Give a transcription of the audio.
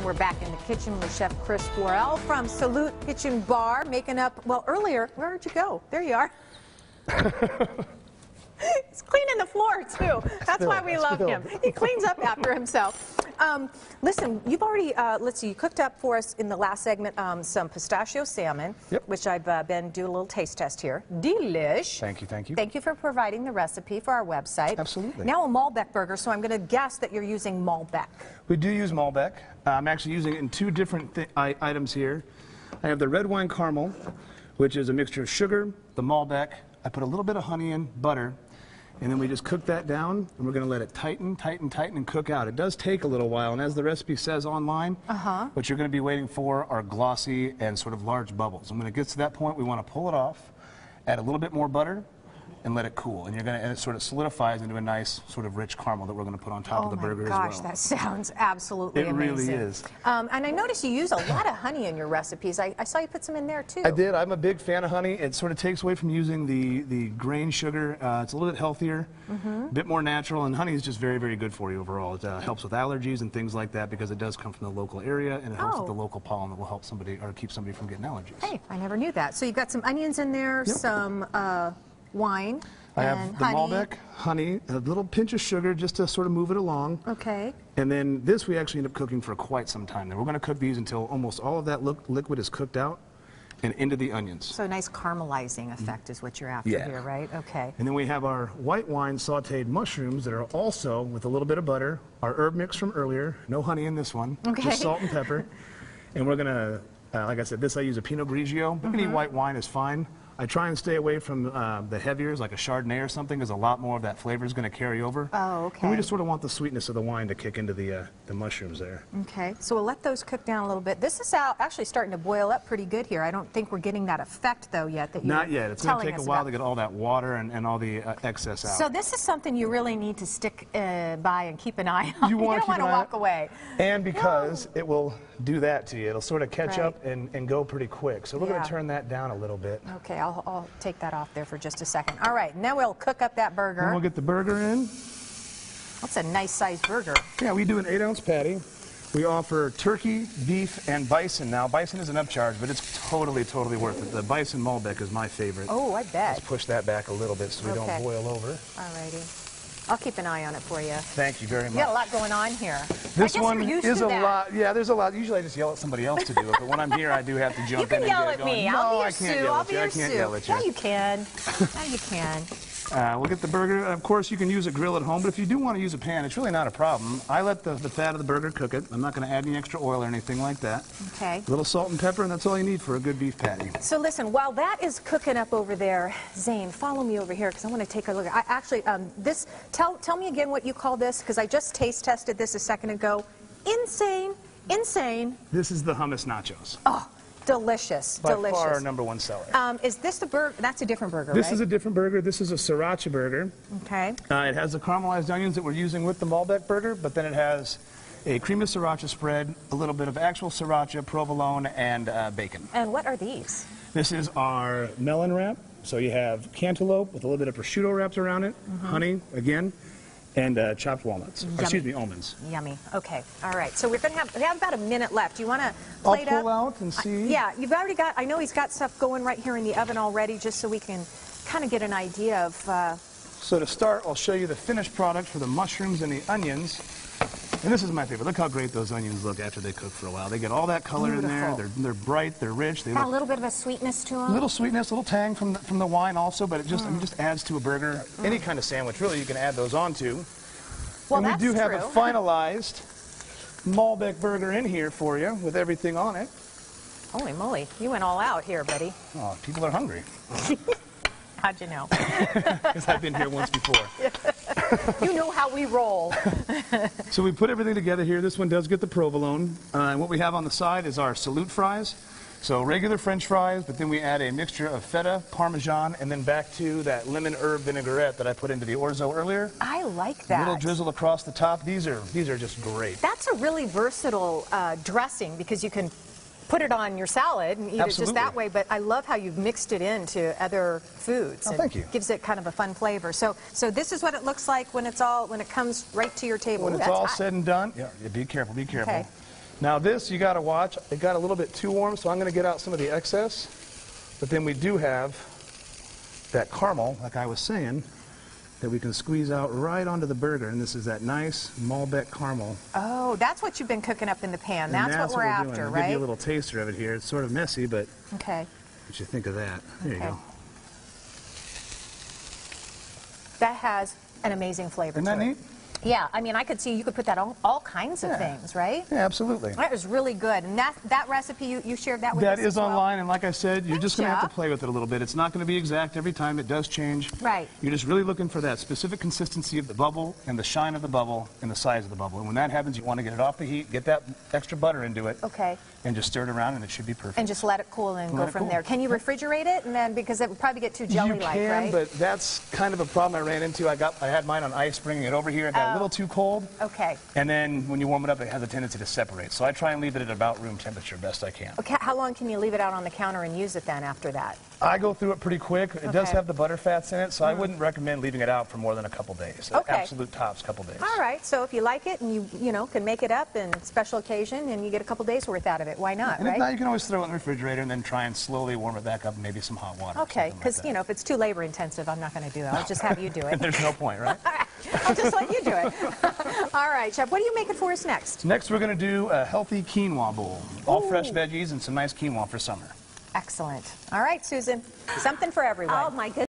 and we're back in the kitchen with Chef Chris Florell from Salut Kitchen Bar, making up, well, earlier, where'd you go? There you are. He's cleaning the floor, too. That's why we love him. He cleans up after himself. Listen, you've already, let's see, you cooked up for us in the last segment some pistachio salmon, which I've been doing a little taste test here. Delish. Thank you, thank you. Thank you for providing the recipe for our website. Absolutely. Now a Malbec burger, so I'm going to guess that you're using Malbec. We do use Malbec. I'm actually using it in two different items here. I have the red wine caramel, which is a mixture of sugar, the Malbec. I put a little bit of honey in, butter, and then we just cook that down, and we're going to let it tighten, and cook out. It does take a little while, and as the recipe says online, what you're going to be waiting for are glossy and sort of large bubbles. And when it gets to that point, we want to pull it off, add a little bit more butter, and let it cool. And it sort of solidifies into a nice sort of rich caramel that we're going to put on top of the burger as well. Oh my gosh, that sounds absolutely amazing. It really is. And I noticed you use a lot of honey in your recipes. I saw you put some in there too. I did. I'm a big fan of honey. It sort of takes away from using the grain sugar. It's a little bit healthier, a bit more natural, and honey is just very, very good for you overall. It helps with allergies and things like that because it does come from the local area, and it helps with the local pollen that will help somebody or keep somebody from getting allergies. Hey, I never knew that. So you've got some onions in there, some wine. I have the Malbec, honey, a little pinch of sugar just to sort of move it along. Okay. And then this we actually end up cooking for quite some time. Then we're going to cook these until almost all of that liquid is cooked out and into the onions. So a nice caramelizing effect is what you're after here, right? Okay. And then we have our white wine sauteed mushrooms that are also with a little bit of butter, our herb mix from earlier, no honey in this one, just salt and pepper. And we're going to, like I said, this I use a Pinot Grigio. Any white wine is fine. I try and stay away from the heaviers, like a Chardonnay or something, because a lot more of that flavor is going to carry over. Oh, okay. And we just sort of want the sweetness of the wine to kick into the mushrooms there. Okay, so we'll let those cook down a little bit. This is actually starting to boil up pretty good here. I don't think we're getting that effect, though, yet. Not yet. It's going to take a while to get all that water and all the excess out. So this is something you really need to stick by and keep an eye on. You don't want to walk away. And because it will do that to you. It'll sort of catch up and go pretty quick. So we're going to turn that down a little bit. Okay, I'll take that off there for just a second. All right, now we'll cook up that burger. And we'll get the burger in. That's a nice sized burger. Yeah, we do an 8-ounce patty. We offer turkey, beef, and bison now. Bison is an upcharge, but it's totally, totally worth it. The bison Malbec is my favorite. Oh, I bet. Let's push that back a little bit so we don't boil over. All righty. I'll keep an eye on it for you. Thank you very much. You got a lot going on here. This one is a lot. Yeah, there's a lot. Usually I just yell at somebody else to do it, but when I'm here, I do have to jump in and get it going. You can yell at me. I'll be your Sue. I'll be your Sue. I can't yell at you. Yeah, you can. Yeah, you can. We'll get the burger. Of course, you can use a grill at home, but if you do want to use a pan, it's really not a problem. I let the fat of the burger cook it. I'm not going to add any extra oil or anything like that. Okay. A little salt and pepper, and that's all you need for a good beef patty. So listen, while that is cooking up over there, Zane, follow me over here because I want to take a look. Tell me again what you call this, because I just taste tested this a second ago. Insane. This is the hummus nachos. Oh. Delicious, delicious. By far our #1 seller. Is this the burger? That's a different burger, right? This is a different burger. This is a sriracha burger. Okay. It has the caramelized onions that we're using with the Malbec burger, but then it has a cream of sriracha spread, a little bit of actual sriracha, provolone, and bacon. And what are these? This is our melon wrap. So you have cantaloupe with a little bit of prosciutto wrapped around it, honey, again, and chopped walnuts. Excuse me, almonds. Yummy. Okay. All right. So we have about a minute left. Do you want to plate up? I'll pull out and see. Yeah. You've already got. I know he's got stuff going right here in the oven already, just so we can kind of get an idea of. So to start, I'll show you the finished product for the mushrooms and the onions. And this is my favorite. Look how great those onions look after they cook for a while. They get all that color in there. They're bright. They're rich. They got a little bit of a sweetness to them. A little sweetness, a little tang from the wine also, but it just adds to a burger. Any kind of sandwich, really, you can add those onto. Well, and we do have a finalized Malbec burger in here for you with everything on it. Holy moly, you went all out here, buddy. Oh, people are hungry. How'd you know? Because I've been here once before. You know how we roll. So we put everything together here. This one does get the provolone. And what we have on the side is our Salut fries. So regular French fries, but then we add a mixture of feta, Parmesan, and then back to that lemon herb vinaigrette that I put into the orzo earlier. I like that. A little drizzle across the top. These are just great. That's a really versatile dressing because you can put it on your salad and eat it just that way, but I love how you've mixed it into other foods. Oh, thank you. Gives it kind of a fun flavor. So this is what it looks like when it comes right to your table. When it's all said and done. Yeah, be careful, be careful. Okay. Now this, you got to watch. It got a little bit too warm, so I'm going to get out some of the excess. But then we do have that caramel, like I was saying, that we can squeeze out right onto the burger. And this is that nice Malbec caramel. Oh, that's what you've been cooking up in the pan. And That's what we're after, doing. I'll right? give you a little taster of it here. It's sort of messy, but okay. what you think of that? There you go. That has an amazing flavor Isn't to that it. neat? Yeah, I mean, I could see you could put that on all kinds of things, right? Yeah, absolutely. That was really good. And that recipe, you shared that with us That is as well? online, and like I said, you're just going to have Jeff. to play with it a little bit. It's not going to be exact every time. It does change. Right. You're just really looking for that specific consistency of the bubble and the shine of the bubble and the size of the bubble. And when that happens, you want to get it off the heat, get that extra butter into it, Okay. and just stir it around, and it should be perfect. And just let it cool and go Let it from cool. there. Can you refrigerate it? And then, because it would probably get too jelly-like, you can, right? but that's kind of a problem I ran into. I had mine on ice, bringing it over here. It got a little too cold. Okay. And then when you warm it up, it has a tendency to separate. So I try and leave it at about room temperature best I can. Okay. How long can you leave it out on the counter and use it then after that? I go through it pretty quick. It does Okay. have the butter fats in it, so I wouldn't recommend leaving it out for more than a couple days. Okay. Absolute tops, couple days. All right. So if you like it and you know, can make it up in special occasion and you get a couple days worth out of it, why not, And if right? not, you can always throw it in the refrigerator and then try and slowly warm it back up in maybe some hot water. or Okay, something like because, that. you know, if it's too labor intensive, I'm not going to do that. I'll just have you do it. There's no point, right? I'll just let you do it. All right, Chef, what are you making for us next? Next, we're going to do a healthy quinoa bowl. All Ooh. fresh veggies and some nice quinoa for summer. Excellent. All right, Susan, something for everyone. Oh, my goodness.